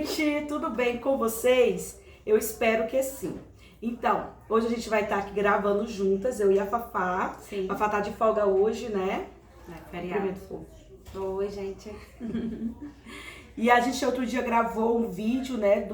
gente, tudo bem com vocês? Eu espero que sim. Então, hoje a gente vai estar aqui gravando juntas, eu e a Fafá. Sim. A Fafá tá de folga hoje, né? É feriado. Oi, gente. E a gente outro dia gravou um vídeo, né,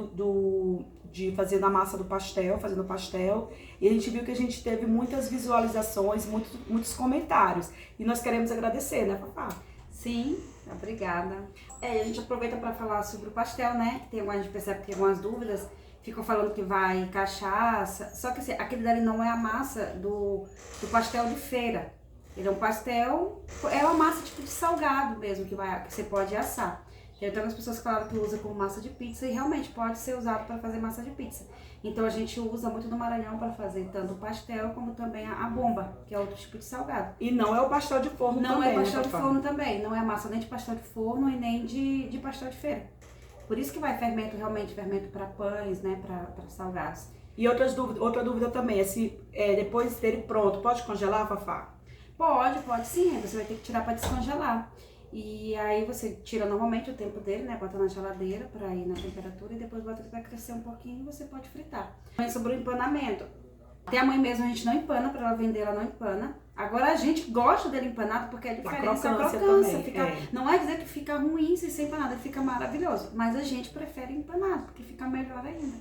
de fazendo a massa do pastel, fazendo o pastel. E a gente viu que a gente teve muitas visualizações, muitos comentários. E nós queremos agradecer, né, Fafá? Sim, obrigada. A gente aproveita para falar sobre o pastel, né? A gente percebe que tem algumas dúvidas. Ficam falando que vai cachaça. Só que assim, aquele dali não é a massa do pastel de feira. Ele é um pastel, é uma massa tipo de salgado mesmo, que você pode assar. Tem algumas pessoas que falaram que usa como massa de pizza e realmente pode ser usado para fazer massa de pizza. Então a gente usa muito no Maranhão para fazer tanto o pastel como também a bomba, que é outro tipo de salgado. E não é o pastel de forno não também, é pastel né, de forno também, não é massa nem de pastel de forno e nem de pastel de feira. Por isso que vai fermento, realmente, fermento para pães, né, para salgados. E outra dúvida também é se depois dele pronto, pode congelar, Fafá? Pode sim, você vai ter que tirar para descongelar. E aí você tira normalmente o tempo dele, né, bota na geladeira para ir na temperatura e depois bota ele para crescer um pouquinho e você pode fritar. Mas sobre o empanamento, até a mãe mesmo a gente não empana, para ela vender ela não empana. Agora a gente gosta dele empanado porque a diferença é a crocância. Não é dizer que fica ruim se ser empanado, ele fica maravilhoso. Mas a gente prefere empanado, porque fica melhor ainda.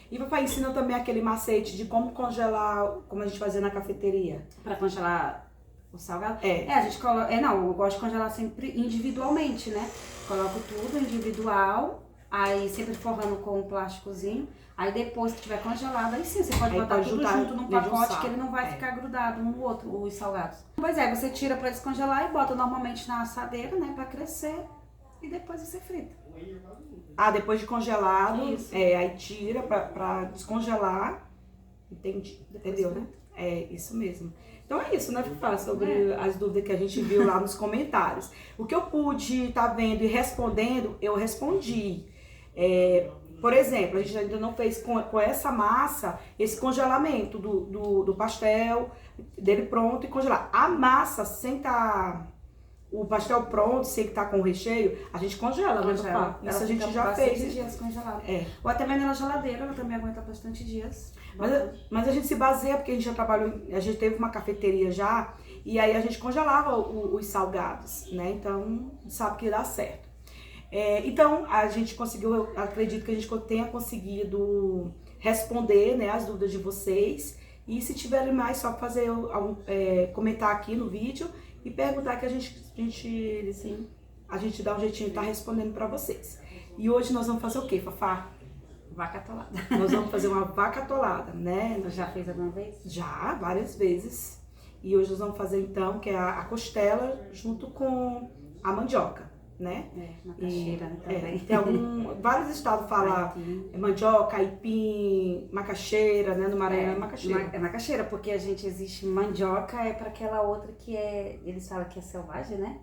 E papai ensina também aquele macete de como congelar, como a gente fazia na cafeteria. Para congelar o salgado? A gente coloca. Não, eu gosto de congelar sempre individualmente, né? Coloco tudo individual, aí sempre forrando com um plásticozinho. Aí depois que tiver congelado, aí sim, você pode botar tudo junto num pacote que ele não vai ficar grudado um no outro, os salgados. Pois é, você tira pra descongelar e bota normalmente na assadeira, né, pra crescer e depois você frita. Depois de congelado, Isso. Aí tira pra descongelar, entendeu, né? É isso mesmo. Então é isso, né, Fafá, sobre as dúvidas que a gente viu lá nos comentários. O que eu pude estar vendo e respondendo, eu respondi. Por exemplo, a gente ainda não fez com essa massa esse congelamento do pastel, dele pronto e congelar. A massa, sem estar o pastel pronto, sem estar com o recheio, a gente congela, né, Fafá? Isso a gente já fez. Dias congelado. Ou até mesmo na geladeira, ela também aguenta bastante dias. Mas a gente se baseia, porque a gente já trabalhou, a gente teve uma cafeteria já, e aí a gente congelava os salgados, né? Então, sabe que dá certo. Então, a gente conseguiu, eu acredito que a gente tenha conseguido responder, né, as dúvidas de vocês. E se tiverem mais, só fazer comentar aqui no vídeo e perguntar que a gente dá um jeitinho de estar respondendo pra vocês. E hoje nós vamos fazer o quê, Fafá? Vaca atolada. Nós vamos fazer uma vaca atolada, né? Já fez alguma vez? Já, várias vezes. E hoje nós vamos fazer então, que é a costela junto com a mandioca, né? Macaxeira também. Tem vários estados falam mandioca, aipim, macaxeira, né? No Maranhão é macaxeira. É macaxeira, porque existe mandioca, é para aquela outra que eles falam que é selvagem, né?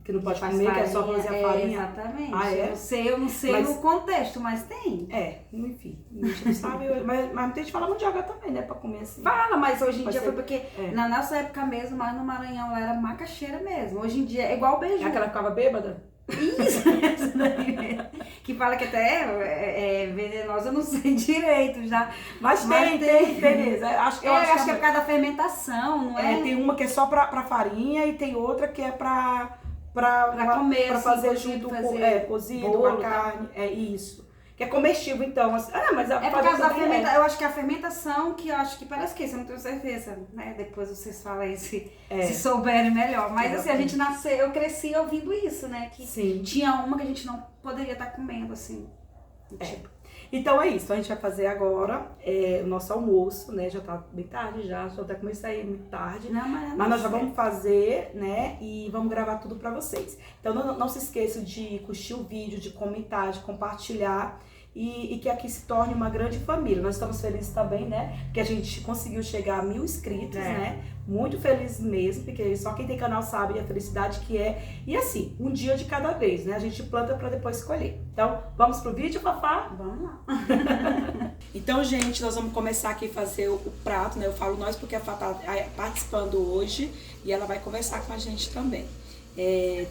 Que não pode comer, que é só fazer a farinha. Exatamente. Eu não sei no contexto, mas tem. Enfim, a gente não sabe, mas não tem de falar mandioca também, né, pra comer assim. Fala, mas hoje em dia foi porque na nossa época mesmo, mas no Maranhão era macaxeira mesmo. Hoje em dia é igual o beiju. Aquela que ficava bêbada? Isso, essa daí mesmo. Que fala que até é venenosa, eu não sei direito já. Mas tem, beleza. Acho que é por causa da fermentação, não é? Tem uma que é só pra farinha e tem outra que é pra comer, pra fazer junto com cozido, bolo, uma carne, isso. Que é comestível, então. Mas por causa da fermentação. Eu acho que é a fermentação que eu acho que parece que isso, eu não tenho certeza, né? Depois vocês falam aí se souberem melhor. Mas assim, a gente nasceu, eu cresci ouvindo isso, né? Que tinha uma que a gente não poderia estar comendo, assim. Tipo. Então é isso, a gente vai fazer agora o nosso almoço, né? Já tá bem tarde, já até comecei a ir muito tarde. Mas nós já vamos fazer, né? E vamos gravar tudo pra vocês. Então não se esqueçam de curtir o vídeo, de comentar, de compartilhar. E que aqui se torne uma grande família. Nós estamos felizes também, né? Porque a gente conseguiu chegar a 1000 inscritos, né? Muito feliz mesmo, porque só quem tem canal sabe a felicidade que é. E assim, um dia de cada vez, né? A gente planta pra depois colher. Então, vamos pro vídeo, Fafá? Vamos lá. Então, gente, nós vamos começar aqui a fazer o prato, né? Eu falo nós porque a Fafá tá participando hoje e ela vai conversar com a gente também.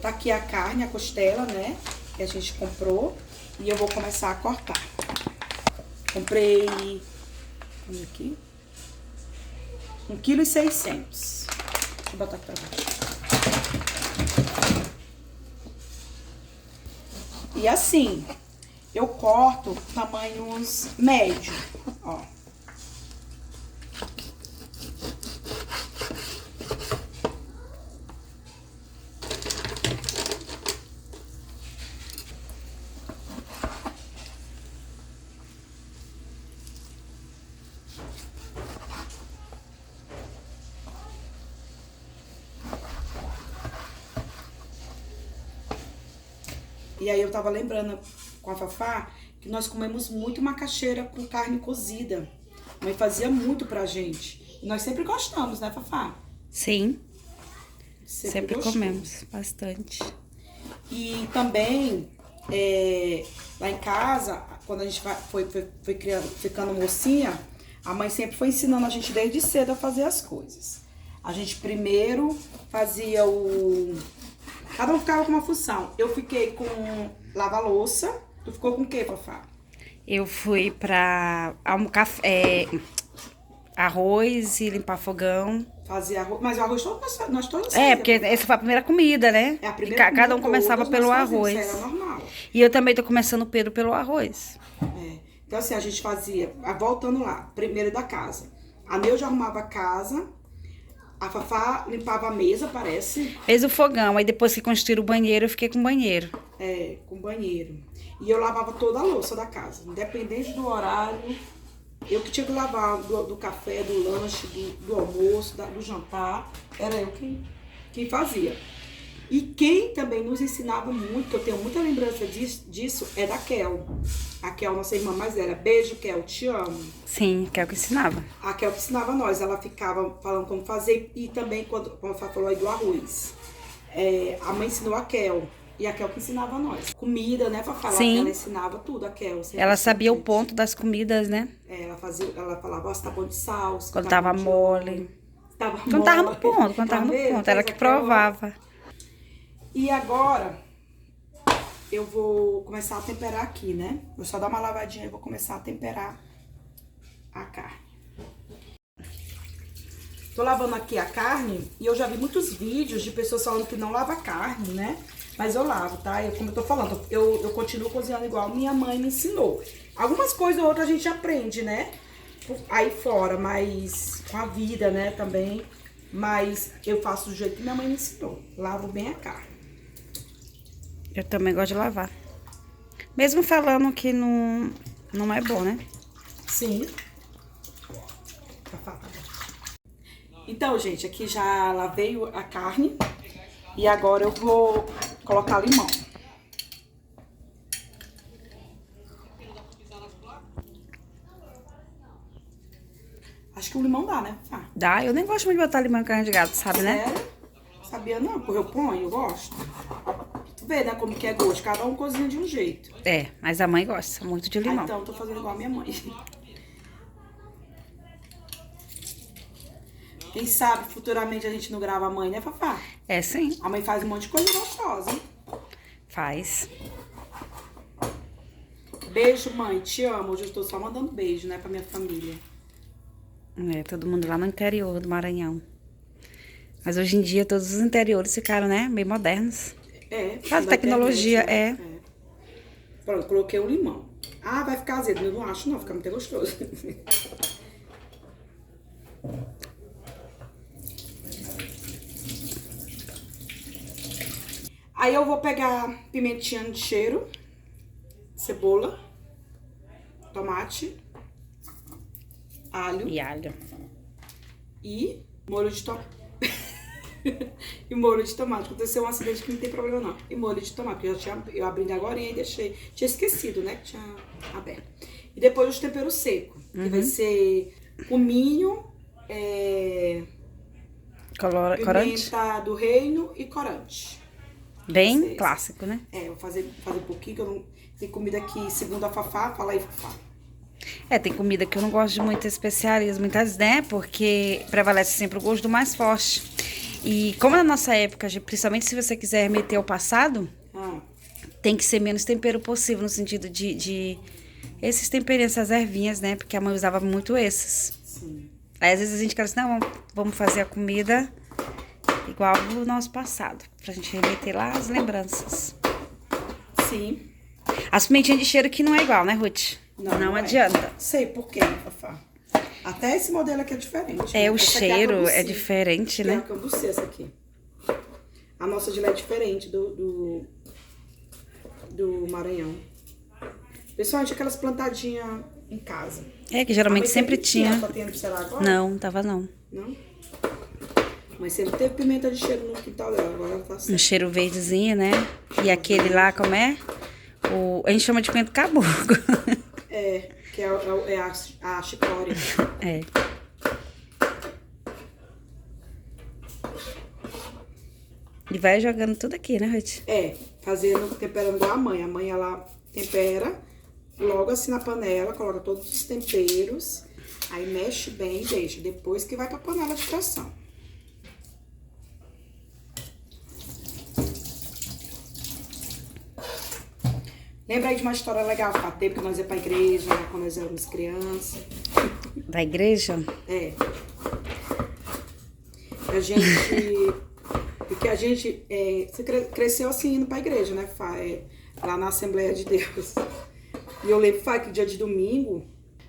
Tá aqui a carne, a costela, né? Que a gente comprou. E eu vou começar a cortar. Comprei, olha aqui, 1,6 kg. Deixa eu botar aqui pra baixo. E assim, eu corto tamanhos médios, ó. E aí eu tava lembrando com a Fafá que nós comemos muito macaxeira com carne cozida. A mãe fazia muito pra gente. E nós sempre gostamos, né, Fafá? Sim. Sempre comemos bastante. E também, lá em casa, quando a gente foi ficando mocinha, a mãe sempre foi ensinando a gente desde cedo a fazer as coisas. A gente primeiro fazia cada um ficava com uma função. Eu fiquei com lava-louça. Tu ficou com o quê, Fafá? Eu fui pra arroz e limpar fogão. Fazia arroz. Mas o arroz nós todos Porque essa foi a primeira comida, né? É a primeira comida. Cada um começava pelo arroz. Isso era normal. E eu também tô começando pelo arroz. Então assim, a gente fazia, voltando lá, primeiro da casa. A Neuza arrumava a casa. A Fafá limpava a mesa, parece. Fez o fogão, aí depois que construíram o banheiro, eu fiquei com o banheiro. Com banheiro. E eu lavava toda a louça da casa, independente do horário. Eu que tinha que lavar do café, do lanche, do almoço, do jantar. Era eu quem fazia. E quem também nos ensinava muito, que eu tenho muita lembrança disso, é da Kel. A Kel, nossa irmã mais velha. Beijo, Kel, te amo. Sim, a Kel que ensinava. A Kel que ensinava nós. Ela ficava falando como fazer. E também, como a Fá falou aí do arroz. A mãe ensinou a Kel. E a Kel que ensinava nós. Comida, né, Fafá? Sim. Ela ensinava tudo, a Kel. Ela sabia o ponto das comidas, né? Ela falava, ó, se tá bom de sal. Quando tava mole. Quando tava no ponto, ela que provava. E agora, eu vou começar a temperar aqui, né? Vou só dar uma lavadinha e vou começar a temperar a carne. Tô lavando aqui a carne e eu já vi muitos vídeos de pessoas falando que não lava carne, né? Mas eu lavo, tá? Como eu tô falando, eu continuo cozinhando igual minha mãe me ensinou. Algumas coisas ou outras a gente aprende, né? Aí fora, mas com a vida, né, também. Mas eu faço do jeito que minha mãe me ensinou. Lavo bem a carne. Eu também gosto de lavar. Mesmo falando que não é bom, né? Sim. Então, gente, aqui já lavei a carne. E agora eu vou colocar limão. Acho que o limão dá, né? Dá, eu nem gosto muito de botar limão em carne de gato, sabe, né? Sério? Sabia não, porque eu ponho, eu gosto. Tu vê, né, como que é gosto, cada um cozinha de um jeito. Mas a mãe gosta muito de limão. Então, eu tô fazendo igual a minha mãe. Quem sabe, futuramente a gente não grava a mãe, né, Fafá? Sim. A mãe faz um monte de coisa gostosa, hein? Faz. Beijo, mãe, te amo. Hoje eu estou só mandando beijo, né, pra minha família. Todo mundo lá no interior do Maranhão. Mas hoje em dia todos os interiores ficaram, né, bem modernos. Faz tecnologia, internet, né? Pronto, coloquei o limão. Ah, vai ficar azedo. Eu não acho, não. Fica muito gostoso. Aí eu vou pegar pimentinha de cheiro, cebola, tomate, alho. E molho de tomate. E molho de tomate. Aconteceu um acidente que não tem problema, não. E molho de tomate, porque eu abri agora e deixei. Tinha esquecido, né? Que tinha aberto. E depois os temperos secos. Que vai ser cominho, pimenta do reino e corante. Bem clássico, né? Eu vou fazer um pouquinho, que eu não... Tem comida que, segundo a Fafá, fala aí, Fafá. Tem comida que eu não gosto de muitas especiarias, muitas, né? Porque prevalece sempre o gosto do mais forte. E como na nossa época, principalmente se você quiser remeter ao passado, tem que ser menos tempero possível, no sentido de esses temperinhos, essas ervinhas, né? Porque a mãe usava muito esses. Sim. Aí às vezes a gente quer assim, não, vamos fazer a comida igual o nosso passado, pra gente remeter lá as lembranças. Sim. As pimentinhas de cheiro que não é igual, né, Ruth? Não adianta. Sei por quê, Fafá. Até esse modelo aqui é diferente. É, né? o Essa aqui cheiro a é diferente, né? É a Cambuci, essa aqui. A nossa de lá é diferente do Maranhão. Pessoal, aquelas plantadinhas em casa. É, que geralmente sempre tinha. Tá tendo, será, agora? Não, tava não. Não? Mas sempre teve pimenta de cheiro no quintal dela, agora ela tá Um certa. cheiro verdezinho, né? E aquele lá, como é? A gente chama de pimenta caboclo. É, que é a chicória. É. E vai jogando tudo aqui, né, Ruth? É, temperando igual a mãe. A mãe, ela tempera logo assim na panela, coloca todos os temperos, aí mexe bem e deixa. Depois que vai pra panela de pressão. Lembra aí de uma história legal que teve, que nós ia pra igreja, né, quando nós éramos crianças. Da igreja? É. Porque a gente você cresceu assim indo pra igreja, né, Fá? Lá na Assembleia de Deus. E eu lembro, Fá, que dia de domingo,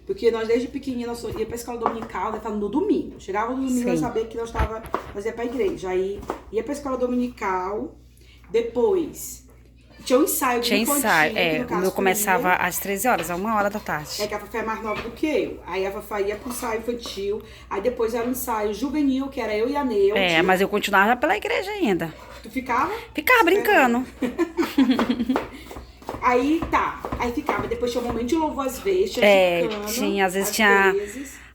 porque nós desde pequenininha nós ia pra escola dominical, né, no domingo. Chegava no domingo, nós sabia que nós ia pra igreja. Aí ia pra escola dominical, depois tinha um ensaio de Tinha ensaio, o meu começava às 13 horas, a 1 hora da tarde. É que a Fafá é mais nova do que eu. Aí a Fafá ia pro ensaio infantil, aí depois era um ensaio juvenil, que era eu e a Neude. É, mas eu continuava pela igreja ainda. Tu ficava? Ficava brincando. Aí ficava. Depois tinha um momento de louvor às vezes, tinha, às vezes tinha.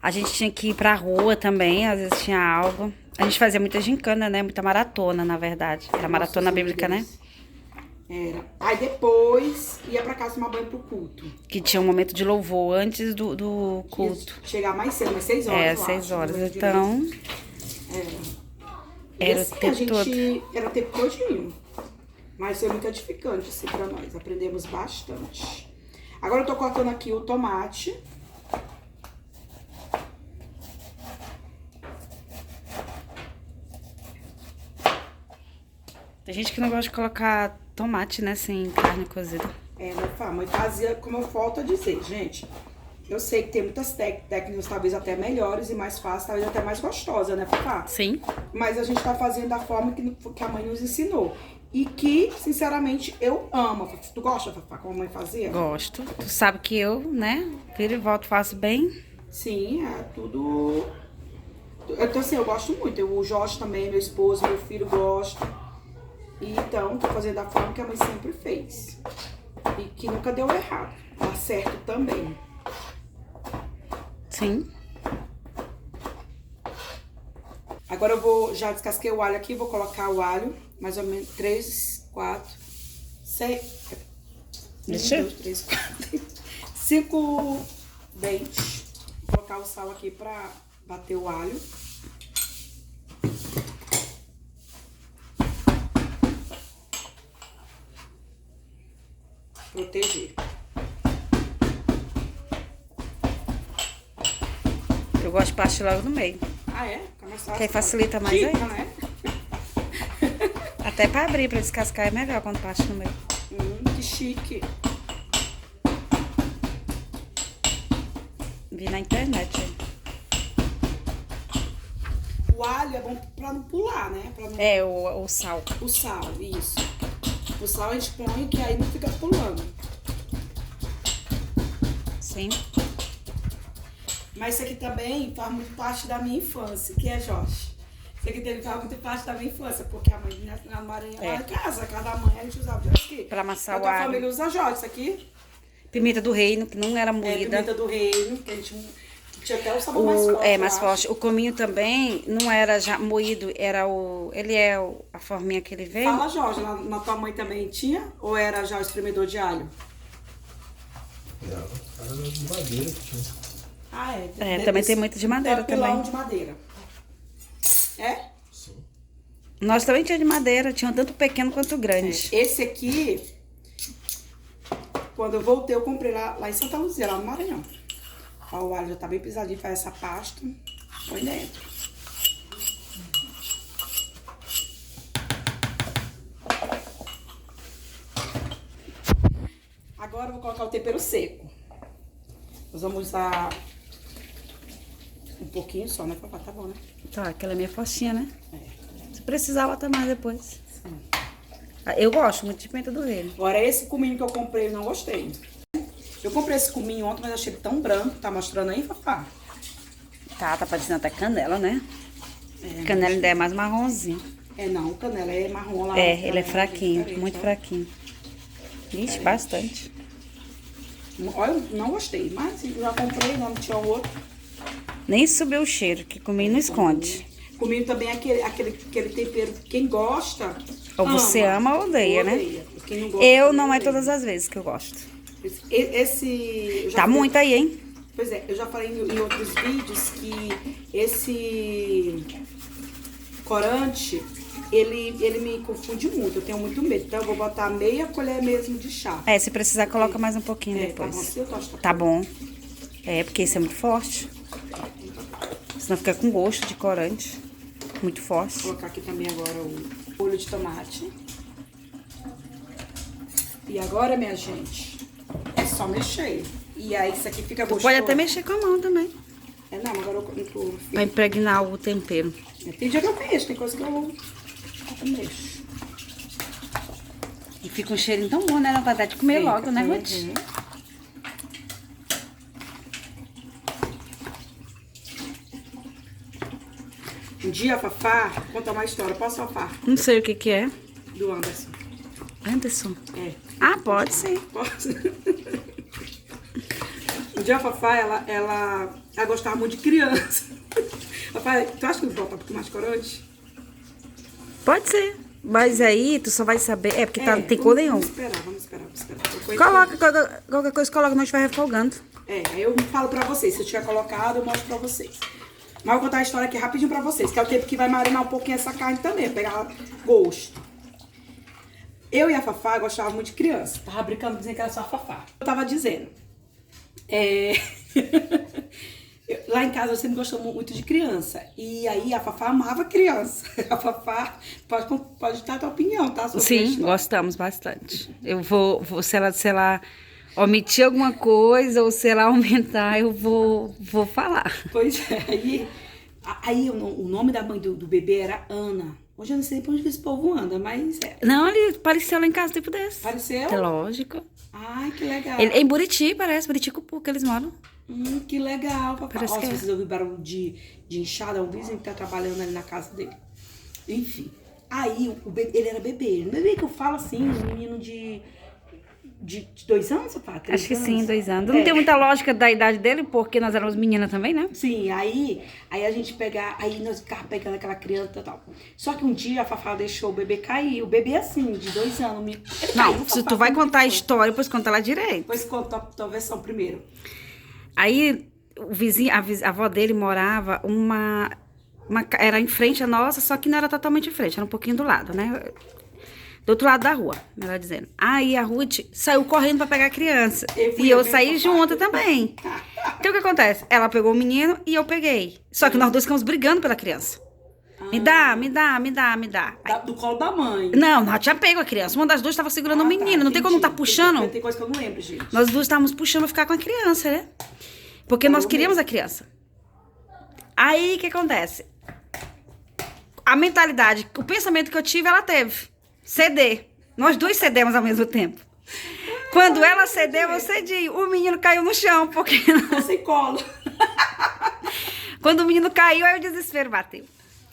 A gente tinha que ir pra rua também, às vezes tinha algo. A gente fazia muita gincana, né? Muita maratona, na verdade. Era maratona bíblica, né? Era. Aí depois ia pra casa tomar banho pro culto. Que tinha um momento de louvor antes do culto. Chegar mais cedo, mas 6 horas. 6 horas. Então. Era assim, o tempo todo. Era o tempo todinho. Mas foi muito edificante, assim, pra nós. Aprendemos bastante. Agora eu tô cortando aqui o tomate. Tem gente que não gosta de colocar tomate, né, sem carne cozida. Né, Fá? Mas fazia, como eu volto a dizer, gente. Eu sei que tem muitas técnicas, talvez até melhores e mais fáceis, talvez até mais gostosas, né, Fá? Sim. Mas a gente tá fazendo da forma que a mãe nos ensinou. E que, sinceramente, eu amo. Tu gosta, Fafá, como a mãe fazia? Gosto. Tu sabe que eu, né, viro e volto, faço bem. Sim, é tudo... Então, assim, eu gosto muito. O Jorge também, meu esposo, meu filho gosta. E, então, tô fazendo da forma que a mãe sempre fez. E que nunca deu errado. Dá certo também. Sim. Agora já descasquei o alho aqui, vou colocar o alho, mais ou menos 3, 4, 6, 1, 2, 3, 4, 5 dentes. Vou colocar o sal aqui pra bater o alho. Proteger. Eu gosto de partir logo no meio. Ah, é? Fica mais fácil. Que aí facilita mais aí. Né? Até pra abrir, pra descascar é melhor quando parte no meio. Que chique. Vi na internet. O alho é bom pra não pular, né? Pra não... É, o sal. O sal, isso. O sal a gente põe que aí não fica pulando. Sim. Mas isso aqui também faz muito parte da minha infância, que é Jorge. Isso aqui faz muito parte da minha infância, porque a mãe na Maranhão, lá em casa, cada mãe a gente usava isso aqui. Pra amassar o alho. A alho. família usa Jorge, isso aqui. Pimenta do reino, que não era moída. Pimenta do reino, que a gente tinha até o sabor mais forte. É, mais forte. O cominho também não era já moído, era a forminha que ele veio. Fala, Jorge, na tua mãe também tinha? Ou era já o espremedor de alho? Era de madeira que tinha. Ah, é. Também tem muito de madeira também. De madeira. É? Sim. Nós também tinha de madeira, tinha tanto pequeno quanto grande. Esse aqui Quando eu voltei, eu comprei lá em Santa Luzia, lá no Maranhão. Ó, o alho já tá bem pisadinho, faz essa pasta. Põe dentro. Agora eu vou colocar o tempero seco. Nós vamos usar um pouquinho só, né, papai? Tá bom, né? Tá, aquela é minha faixinha, né? É. Se precisar, bota mais depois. Sim. Eu gosto muito de pimenta do reino. Agora, esse cominho que eu comprei, eu não gostei. Eu comprei esse cominho ontem, mas achei ele tão branco. Tá mostrando aí, Fafá? Tá parecendo até canela, né? É, Canela ainda é mais marronzinho. É, não, o canela é marrom lá. É, ele é fraquinho, muito ó. fraquinho. Ixi, bastante. Olha, eu não gostei, mas eu já comprei, não tinha outro. Nem subiu o cheiro, que comigo não esconde. Comigo também é aquele tempero, quem gosta, Ou você ama ou odeia, né? Quem não gosta, Eu não é odeia. todas as vezes que eu gosto. Eu já Tá falei- muito aí, hein? Pois é, eu já falei em outros vídeos que esse corante, ele me confunde muito, eu tenho muito medo. Então eu vou botar meia colher mesmo de chá. É, se precisar, coloca mais um pouquinho Tá bom, depois. assim eu gosto. Tá bom. É, porque esse é muito forte. Senão fica com gosto de corante. Muito forte. Vou colocar aqui também agora o molho de tomate. E agora, minha gente, é só mexer. E aí isso aqui fica gostoso. Pode até mexer com a mão também. É, não, agora eu Pra impregnar o tempero. tem dia que eu mexo, tem coisa que eu mexo. E fica um cheirinho tão bom, né? Dá vontade de comer logo, né, Ruth? Uhum. Um dia a Fafá conta uma história. Posso, Fafá? Não sei o que que é. Do Anderson. Anderson. É. Ah, pode sim. Posso? Um dia a Fafá, ela gostava muito de criança. Fafá, tu acha que eu vou botar um pouquinho mais corante? Pode ser. Mas aí tu só vai saber. É porque tá, não tem cor nenhum. Vamos esperar. Coloca, qualquer coisa coloca, nós vai refogando. É, aí eu falo pra vocês. Se eu tiver colocado, eu mostro pra vocês. Mas eu vou contar a história aqui rapidinho pra vocês, que é o tempo que vai marinar um pouquinho essa carne também, pegar gosto. Eu e a Fafá gostava muito de criança. Tava brincando dizendo que era só a Fafá. Eu tava dizendo. Lá em casa eu sempre gostou muito de criança. E aí a Fafá amava criança. A Fafá pode dar a tua opinião, tá? Sobre Sim, isso, não. gostamos bastante. Eu vou se ela omitir alguma coisa ou se ela aumentar, eu vou falar. Pois é. Aí o nome da mãe do bebê era Ana. Hoje eu não sei pra onde esse povo anda, mas é. Não, ele apareceu lá em casa tipo desse. Apareceu? É lógico. Ai, que legal. Ele, em Buriti, parece, Buriticupu, que eles moram. Que legal, papai. Parece Ó, que se é. vocês ouvirem barulho de enxada, é um vizinho que tá trabalhando ali na casa dele. Enfim. Aí, o bebê, ele era bebê. Um bebê que eu falo assim, um menino de 2 anos, papai? 3 Acho que anos? sim, 2 anos. Não tem muita lógica da idade dele, porque nós éramos meninas também, né? Sim, aí a gente aí nós ficávamos pegando aquela criança e tal. Só que um dia a Fafá deixou o bebê cair. O bebê assim, de 2 anos. Ele Não, caiu, se Fafá, tu vai como contar a foi? história, depois conta ela direito. Depois conta a tua versão primeiro. Aí, o vizinho, a avó dele morava era em frente a nossa, só que não era totalmente em frente, era um pouquinho do lado, né? Do outro lado da rua, melhor dizendo. Aí a Ruth saiu correndo pra pegar a criança. E eu saí junto também. Então o que acontece? Ela pegou o menino e eu peguei. Só que nós dois ficamos brigando pela criança. Me dá. Do colo da mãe. Não, nós tinha pego a criança. Uma das duas estava segurando o menino. Não tem como tá puxando. Tem coisa que eu não lembro, gente. Nós duas estávamos puxando pra ficar com a criança, né? Porque nós queríamos a criança. Aí, o que acontece? A mentalidade, o pensamento que eu tive, ela teve. Ceder. Nós duas cedemos ao mesmo tempo. Quando ela cedeu, eu cedi. O menino caiu no chão, porque... Sem colo. Quando o menino caiu, aí o desespero bateu.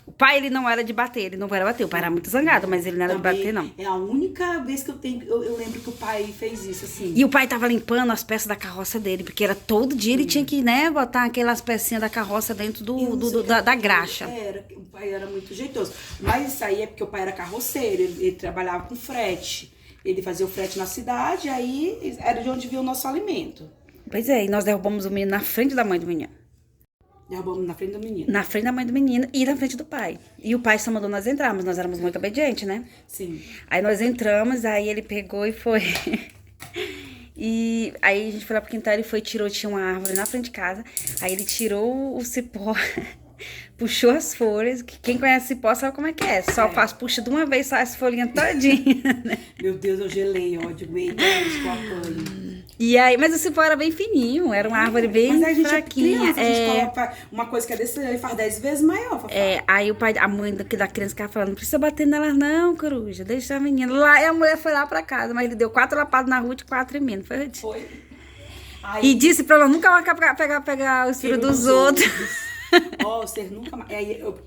O pai, ele não era de bater, ele não era bater. O pai era muito zangado, mas ele não era Também de bater, não. É a única vez que eu lembro que o pai fez isso, assim. E o pai tava limpando as peças da carroça dele, porque era todo dia ele tinha que, né, botar aquelas pecinhas da carroça dentro da graxa. O pai era muito jeitoso. Mas isso aí é porque o pai era carroceiro, ele trabalhava com frete. Ele fazia o frete na cidade, aí era de onde vinha o nosso alimento. Pois é, e nós derrubamos o menino na frente da mãe do menino. Derrubamos na frente do menino. Na frente da mãe do menino e na frente do pai. E o pai só mandou nós entrar, mas nós éramos muito obedientes, né? Sim. Aí nós entramos, aí ele pegou e foi... E aí a gente foi lá pro quintal, ele foi, tirou, tinha uma árvore na frente de casa. Aí ele tirou o cipó, puxou as folhas. Que quem conhece cipó sabe como é que é. Só faz, puxa de uma vez, só as folhinhas todinhas, né? Meu Deus, eu gelei, ó, de meio que eu apanho. E aí, mas o cipó era bem fininho, era uma árvore bem mas a gente fraquinha. É criança, a gente coloca uma coisa que é desse aí, faz 10 vezes maior, Fafá. Aí a mãe da criança ficava falando, não precisa bater nelas não, coruja, deixa a menina. Lá, e a mulher foi lá pra casa, mas ele deu 4 lapadas na Ruth e 4 em mim, não foi, Ruth? Foi. E disse pra ela nunca mais pegar os filhos dos outros. Ó, vocês nunca mais.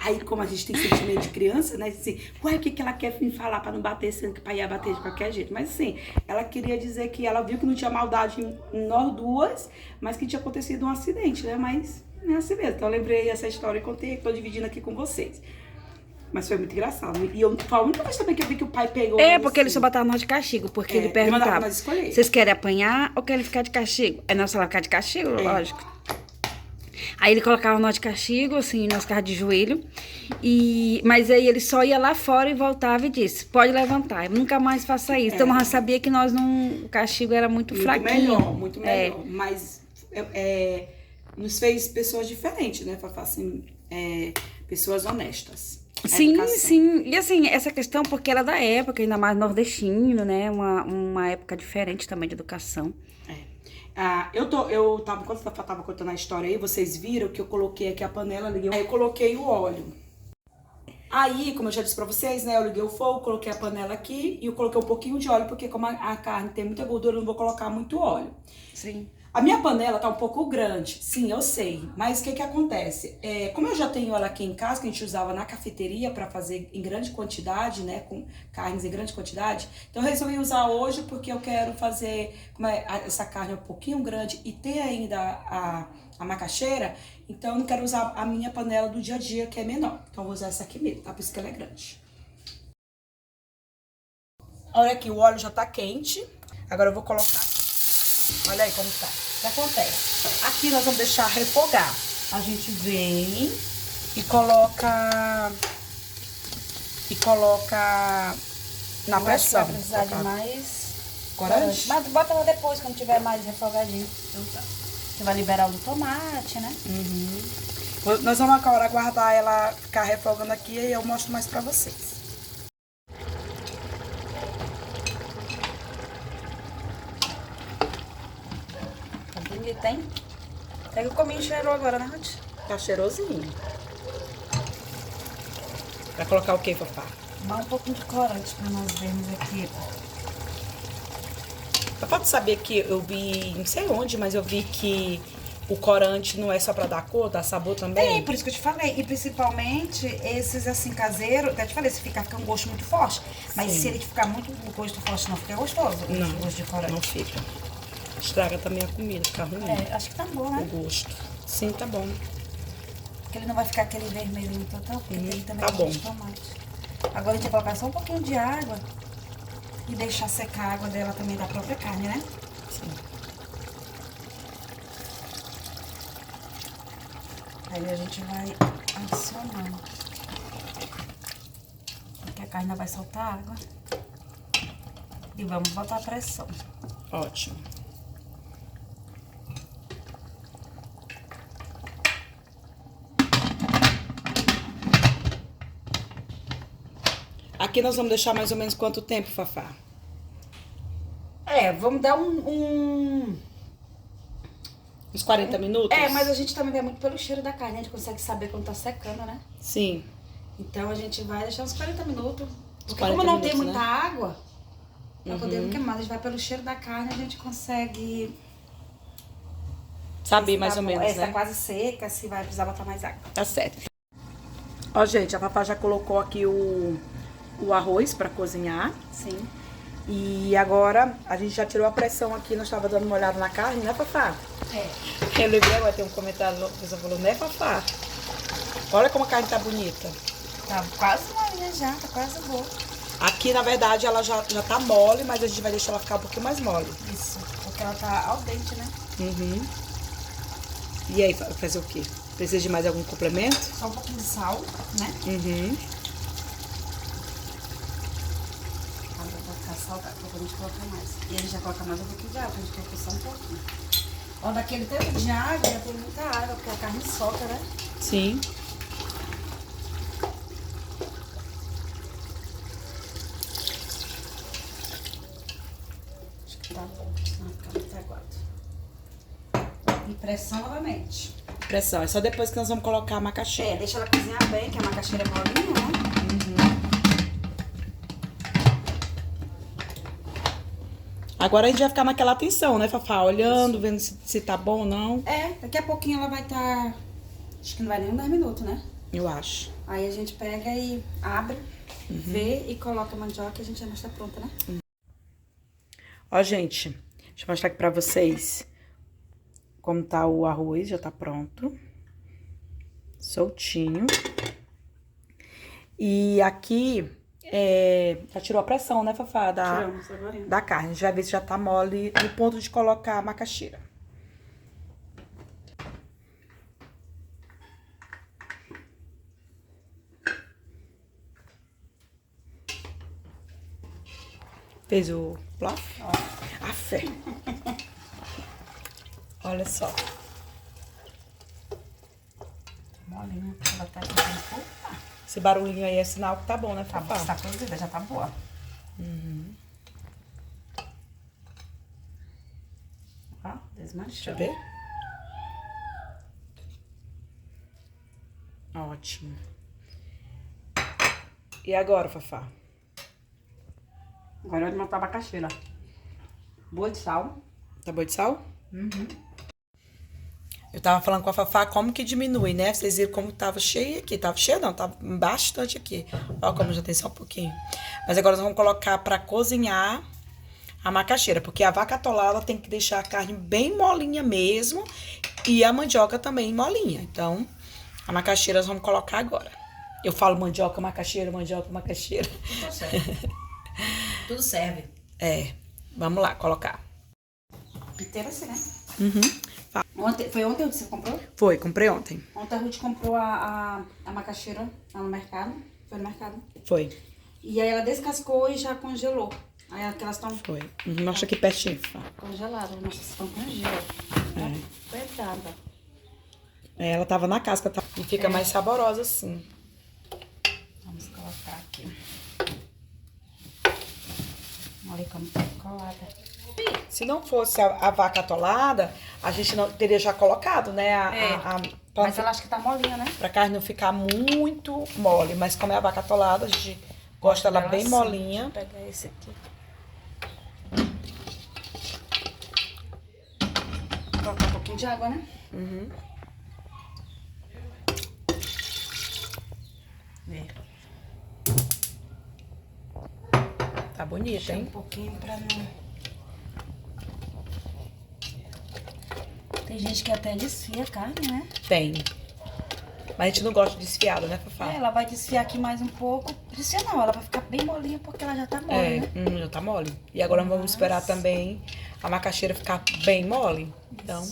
Aí, como a gente tem sentimento de criança, né? Assim, ué, o que ela quer me falar pra não bater, sendo que o pai ia bater de qualquer jeito? Mas assim, ela queria dizer que ela viu que não tinha maldade em nós duas, mas que tinha acontecido um acidente, né? Mas não é assim mesmo. Então eu lembrei essa história e contei, tô dividindo aqui com vocês. Mas foi muito engraçado. E foi a única vez também que eu vi que o pai pegou. Porque ele só botava nós de castigo, porque ele perguntava: vocês querem apanhar ou querem ficar de castigo? Aí nós falávamos ficar de castigo, lógico. Aí ele colocava nós de castigo, assim, nós ficávamos de joelho. Mas aí ele só ia lá fora e voltava e disse: pode levantar, eu nunca mais faça isso. Então nós já sabia que o castigo era muito fraquinho. Muito melhor. Mas nos fez pessoas diferentes, né, Fafá? Assim, pessoas honestas. Sim. E assim, essa questão, porque ela é da época, ainda mais nordestino, né? Uma época diferente também de educação. Eu tava, enquanto eu tava contando a história aí, vocês viram que eu coloquei aqui a panela, liguei, aí eu coloquei o óleo. Aí, como eu já disse pra vocês, né, eu liguei o fogo, coloquei a panela aqui e eu coloquei um pouquinho de óleo, porque como a carne tem muita gordura, eu não vou colocar muito óleo. Sim. A minha panela tá um pouco grande, sim, eu sei, mas o que acontece? Como eu já tenho ela aqui em casa, que a gente usava na cafeteria para fazer em grande quantidade, né, com carnes em grande quantidade, então eu resolvi usar hoje porque eu quero fazer, essa carne é um pouquinho grande e tem ainda a macaxeira, então eu não quero usar a minha panela do dia a dia, que é menor, então eu vou usar essa aqui mesmo, tá? Por isso que ela é grande. Olha aqui, o óleo já tá quente, agora eu vou colocar, olha aí como tá. O que acontece? Aqui nós vamos deixar refogar. A gente vem e coloca na pressão. Vai precisar de mais corante? Mas bota lá depois, quando tiver mais refogadinho. Então tá. Você vai liberar o do tomate, né? Uhum. Nós vamos agora aguardar ela ficar refogando aqui e eu mostro mais pra vocês. Tem? Pega o cominho cheirou agora, né, Ruth? Tá cheirosinho. Vai colocar o que, Fafá? Dá um pouquinho de corante pra nós vermos aqui. Fafá, tu sabia que eu vi, não sei onde, mas eu vi que o corante não é só pra dar cor, dá sabor também? Por isso que eu te falei. E principalmente esses assim caseiros, até te falei, se fica um gosto muito forte. Mas se ele ficar muito gosto forte, não fica gostoso. Não, o gosto de corante. não fica. Estraga também a comida, fica ruim. Acho que tá bom, né? O gosto. Sim, tá bom. Porque ele não vai ficar aquele vermelhinho total, porque tem também tá bom. de tomate. Agora a gente vai colocar só um pouquinho de água e deixar secar a água dela também da própria carne, né? Sim. Aí a gente vai adicionando. Porque a carne vai soltar água. E vamos botar a pressão. Ótimo. Aqui nós vamos deixar mais ou menos quanto tempo, Fafá? Vamos dar uns 40 minutos? Mas a gente também vê muito pelo cheiro da carne, a gente consegue saber quando tá secando, né? Sim. Então a gente vai deixar uns 40 minutos. Porque 40 como não minutos, tem muita né? água, pra poder não queimar, a gente vai pelo cheiro da carne, a gente consegue saber mais ou menos, né? Tá quase seca, se vai precisar botar mais água. Tá certo. Ó, gente, a Fafá já colocou aqui o arroz pra cozinhar. Sim. E agora a gente já tirou a pressão aqui, nós tava dando uma olhada na carne, né, Fafá? Eu lembrei, agora tem um comentário, a pessoa falou, né, Fafá? Olha como a carne tá bonita. Tá quase molinha já, tá quase boa. Aqui, na verdade, ela já tá mole, mas a gente vai deixar ela ficar um pouquinho mais mole. Isso, porque ela tá al dente, né? E aí, fazer o quê? Precisa de mais algum complemento? Só um pouquinho de sal, né? Vou depois a gente coloca mais. E a gente vai colocar mais um pouquinho de água, a gente colocou só um pouquinho. Ó, daquele tanto de água, já tem muita água, porque a carne solta, né? Sim. Acho que tá bom. Vai ficar muito aguado. E pressão novamente. Pressão. É só depois que nós vamos colocar a macaxeira. É, deixa ela cozinhar bem, que a macaxeira é molinha, né? Agora a gente vai ficar naquela atenção, né, Fafá? Olhando, vendo se tá bom ou não. É, daqui a pouquinho ela vai estar... Acho que não vai nem 10 minutos, né? Eu acho. Aí a gente pega e abre, vê e coloca a mandioca e a gente já está pronta, né? Ó, gente, deixa eu mostrar aqui pra vocês como tá o arroz. Já tá pronto. Soltinho. E aqui... já tirou a pressão, né, Fafá? Tiramos agora. Da carne. A gente vai ver se já tá mole no ponto de colocar a macaxeira. Fez o plof? A fé. Olha só. Molinha, ela tá aqui um pouco. Esse barulhinho aí é sinal que tá bom, né, Tá, Fafá? tá cozida, já tá boa. Ó, desmanchou. Deixa eu ver. Ótimo. E agora, Fafá? Agora eu vou montar a macaxeira. Boa de sal. Tá bom de sal? Eu tava falando com a Fafá como que diminui, né? Vocês viram como tava cheio aqui. Tava cheio não, tava bastante aqui. Ó, como já tem só um pouquinho. Mas agora nós vamos colocar pra cozinhar a macaxeira. Porque a vaca atolada tem que deixar a carne bem molinha mesmo. E a mandioca também molinha. Então, a macaxeira nós vamos colocar agora. Eu falo mandioca, macaxeira, mandioca, macaxeira. Tudo serve. Tudo serve. É, vamos lá, colocar. Inteira assim, né? Uhum. Foi ontem que você comprou? Foi, comprei ontem. Ontem a Ruth comprou a macaxeira lá no mercado. Foi no mercado. Foi, E aí ela descascou e já congelou. Aí aquelas estão foi. Mostra aqui pertinho, Fafá. congeladas. Nossa, estão congeladas. Coitada. É, ela tava na casca, tá? E fica mais saborosa assim. Vamos colocar aqui. Olha como tá colada. Se não fosse a vaca atolada, a gente não teria já colocado, né? Mas ela acha que tá molinha, né? Pra carne não ficar muito mole. Mas como é a vaca atolada, a gente gosta dela bem assim. molinha. Vou pegar esse aqui. Vou colocar um pouquinho de água, né? Uhum. Vê. Tá bonita, Deixa um hein? pouquinho pra não... Tem gente que até desfia a carne, né? Tem. Mas a gente não gosta de desfiada, né, Fafá? Ela vai desfiar aqui mais um pouco. Desfiar não, ela vai ficar bem molinha porque ela já tá mole, né? Já tá mole. E agora vamos esperar também a macaxeira ficar bem mole. Então,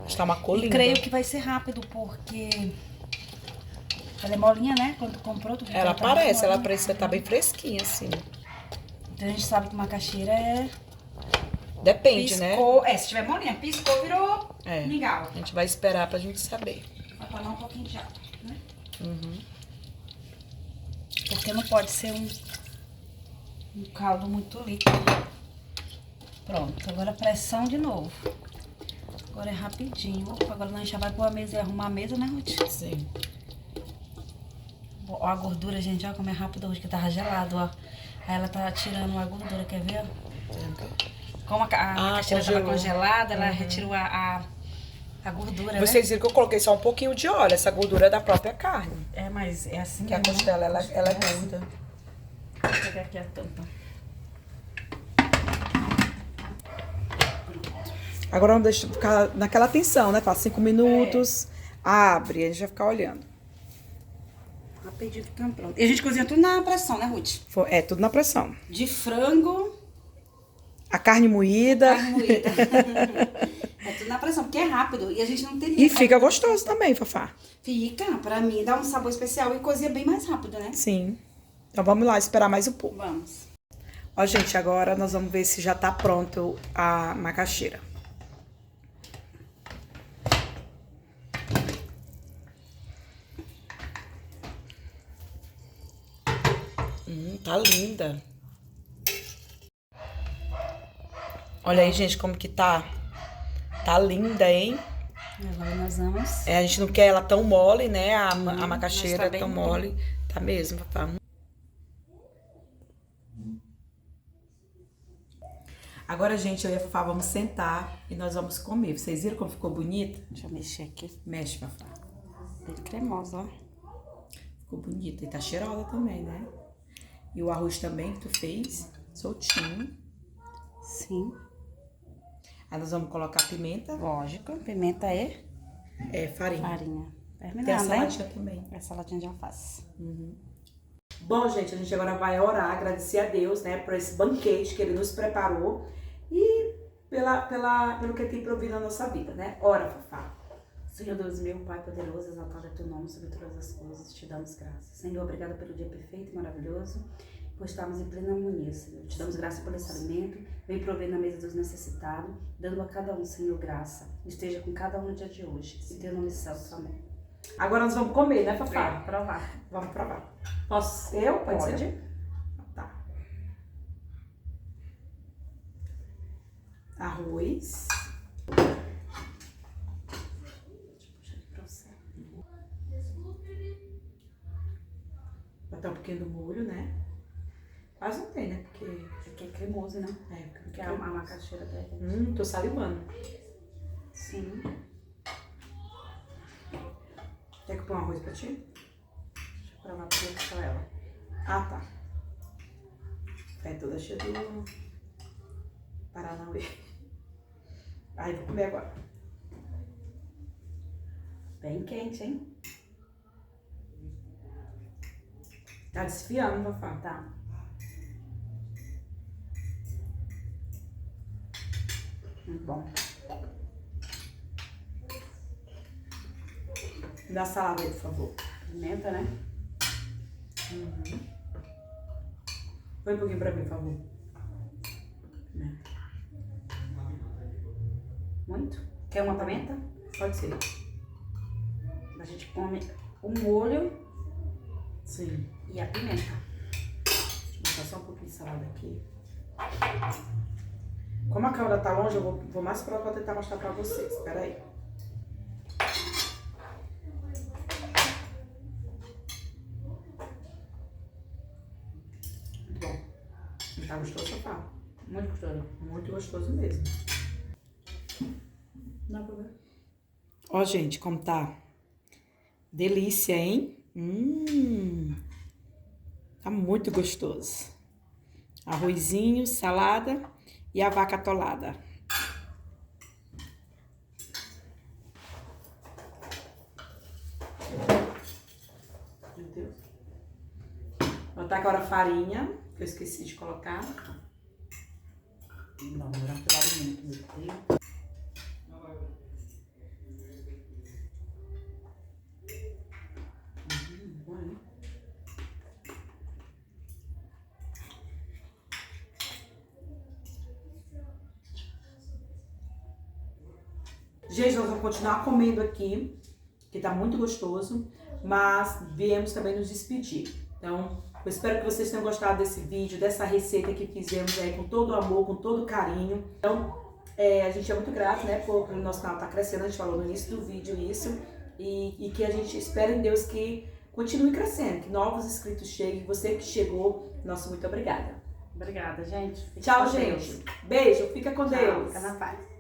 está uma cor E linda. creio que vai ser rápido porque ela é molinha, né? Quando tu comprou, tu viu que Ela tá parece, ela molinha. parece tá bem fresquinha, assim. Então a gente sabe que macaxeira é... Depende, né? Piscou, se tiver molinha, piscou, virou mingau. A gente vai esperar pra gente saber. Vai falar um pouquinho de água, né? Uhum. Porque não pode ser um caldo muito líquido. Pronto, agora pressão de novo. Agora é rapidinho. Agora a gente já vai pôr a mesa e arrumar a mesa, né, Ruth? Sim. Ó a gordura, gente, ó como é rápido hoje, que tava gelado, ó. Aí ela tá tirando a gordura, quer ver? Como a macaxeira tava congelada, ela retirou a gordura, né? Vocês viram que eu coloquei só um pouquinho de óleo. Essa gordura é da própria carne. É, mas é assim Que a mesmo, né? costela, ela é gorda. Vou pegar aqui a tampa. Agora vamos deixar ficar naquela tensão, né? Faz 5 minutos, abre, a gente vai ficar olhando. Rapidinho ficando pronto. E a gente cozinha tudo na pressão, né, Ruth? É tudo na pressão. De frango... A carne moída. Carne moída. É tudo na pressão, porque é rápido. E a gente não teria... E fica gostoso também, Fafá. Fica, pra mim, dá um sabor especial e cozinha bem mais rápido, né? Sim. Então vamos lá esperar mais um pouco. Vamos. Ó, gente, agora nós vamos ver se já tá pronto a macaxeira. Tá linda. Olha aí, gente, como que tá. Tá linda, hein? Agora nós vamos... A gente não quer ela tão mole, né? A macaxeira tá tão mole. Tá mesmo, papai. Agora, gente, eu e a Fafá vamos sentar e nós vamos comer. Vocês viram como ficou bonita? Deixa eu mexer aqui. Mexe, Fafá. Bem cremosa, ó. Ficou bonita. E tá cheirosa também, né? E o arroz também que tu fez, soltinho. Sim. Aí nós vamos colocar pimenta. Lógico. Pimenta e... farinha. Farinha. Tem a saladinha também. É saladinha de alface. Bom, gente, a gente agora vai orar, agradecer a Deus, né, por esse banquete que Ele nos preparou e pelo que Ele tem provido na nossa vida, né? Ora, Fafá. Senhor Deus meu, Pai poderoso, exaltado é teu nome sobre todas as coisas, te damos graças. Senhor, obrigada pelo dia perfeito e maravilhoso, por estarmos em plena harmonia, Senhor. Te damos graça por esse alimento, vem prover na mesa dos necessitados, dando a cada um, Senhor, graça. Esteja com cada um no dia de hoje. Em teu nome santo, amém. Agora nós vamos comer, né, Fafá? Vamos provar. Vamos provar. Posso? Eu? Pode ser? Tá. Arroz. Botar um pouquinho do molho, né? Quase não tem, né? Porque é cremoso, né? Porque a macaxeira dela. Tô salivando. Sim. Quer que eu ponha um arroz pra ti? Deixa eu provar porque só ela. Ah, tá. É toda cheia do Paranauê. Aí, vou comer agora. Bem quente, hein? Tá desfiando, Fafá. Tá. Muito bom. Me dá a salada aí, por favor. Pimenta, né? Põe um pouquinho pra mim, por favor. Muito. Quer uma pimenta? Pode ser. A gente come o molho Sim. e a pimenta. Deixa eu botar só um pouquinho de salada aqui. Como a câmera tá longe, eu vou mais próximo pra tentar mostrar pra vocês. Espera aí. Muito bom. Tá gostoso, Fafá? Muito gostoso. Muito gostoso mesmo. Dá pra ver? Ó, gente, como tá. Delícia, hein? Tá muito gostoso. Arrozinho, salada e a vaca atolada. Meu Deus. Vou botar agora a farinha, que eu esqueci de colocar. Não, vou misturar o alimento, meu Deus. Gente, nós vamos continuar comendo aqui, que tá muito gostoso, mas viemos também nos despedir. Então, eu espero que vocês tenham gostado desse vídeo, dessa receita que fizemos aí com todo o amor, com todo o carinho. Então, a gente é muito grato, né, por o nosso canal tá crescendo, a gente falou no início do vídeo isso, e que a gente espera em Deus que continue crescendo, que novos inscritos cheguem, você que chegou, nosso muito obrigada. Obrigada, gente. Tchau, gente. Beijo, fica com Tchau, Deus. fica na paz.